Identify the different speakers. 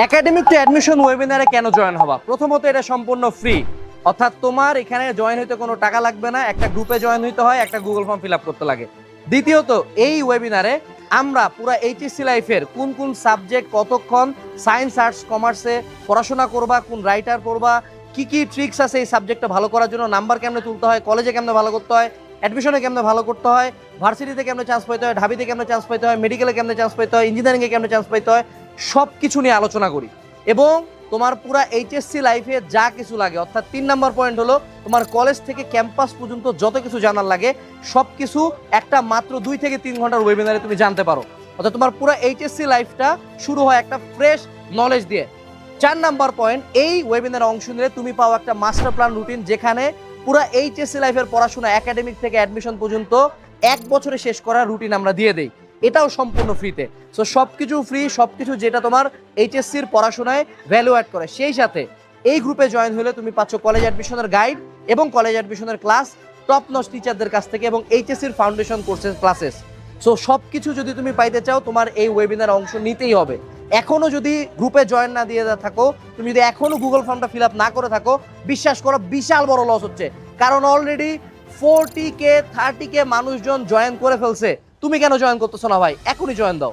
Speaker 1: Academic two admission ওয়েবিনারে কেন join হবা? প্রথমত এটা সম্পূর্ণ ফ্রি, অর্থাৎ তোমার এখানে জয়েন হইতে কোনো টাকা লাগবে না। একটা গ্রুপে জয়েন হইতে হয়, একটা গুগল ফর্ম ফিল আপ করতে লাগে। দ্বিতীয়ত এই ওয়েবিনারে আমরা পুরো এইচএসসি লাইফের কোন কোন সাবজেক্ট কতক্ষণ সায়েন্স আর্টস কমার্সে পড়াশোনা করবা, কোন রাইটার পড়বা, কি কি ট্রিক্স আছে এই সাবজেক্টটা ভালো করার জন্য, নাম্বার কেমনে তুলতে হয়, কলেজে কেমনে ভালো করতে হয়, অ্যাডমিশনে কেমনে ভালো করতে হয়, ভার্সিটিতে কেমনে চান্স পাইতে হয়, ঢাবিতে কেমনে চান্স পাইতে হয়, মেডিকেলে কেমনে চান্স পাইতে হয়, ইঞ্জিনিয়ারিংয়ে কেমনে চান্স পাইতে হয়, সব কিছু নিয়ে আলোচনা করি। এবং তোমার পুরা এইচএসসি লাইফে যা কিছু লাগে, অর্থাৎ 3 নম্বর পয়েন্ট হলো তোমার কলেজ থেকে ক্যাম্পাস পর্যন্ত যত কিছু জানার লাগে সব কিছু একটা মাত্র 2 থেকে 3 ঘন্টার ওয়েবিনারে তুমি জানতে পারো। অর্থাৎ তোমার পুরো এইচএসসি লাইফটা শুরু হয় একটা ফ্রেশ নলেজ দিয়ে। 4 নাম্বার পয়েন্ট, এই ওয়েবিনারে অংশ নিলে তুমি পাও একটা মাস্টার প্ল্যান রুটিন, যেখানে পুরো এইচএসসি লাইফের পড়াশোনা একাডেমিক থেকে অ্যাডমিশন পর্যন্ত 1 বছরে শেষ করার রুটিন আমরা দিয়ে দেই। এটাও সম্পূর্ণ ফ্রিতে। সো সবকিছু ফ্রি, সবকিছু যেটা তোমার এইচএসসির পড়াশোনায় ভ্যালু অ্যাড করে। সেই সাথে এই গ্রুপে জয়েন হলে তুমি পাচ্ছ কলেজ অ্যাডমিশনের গাইড এবং কলেজ অ্যাডমিশনের ক্লাস টপ নচ টিচারদের কাছ থেকে, এবং এইচএসসির ফাউন্ডেশন কোর্সেস ক্লাসেস। সো সবকিছু যদি তুমি পাইতে চাও তোমার এই ওয়েবিনারে অংশ নিতেই হবে। এখনো যদি গ্রুপে জয়েন না দিয়ে থাকো, তুমি যদি এখনো গুগল ফর্মটা ফিল আপ না করে থাকো, বিশ্বাস করো বিশাল বড় লস হচ্ছে। কারণ অলরেডি 40K 30K মানুষজন জয়েন করে ফেলছে। তুমি কেন জয়েন করতেছো না ভাই? এখনই জয়েন দাও।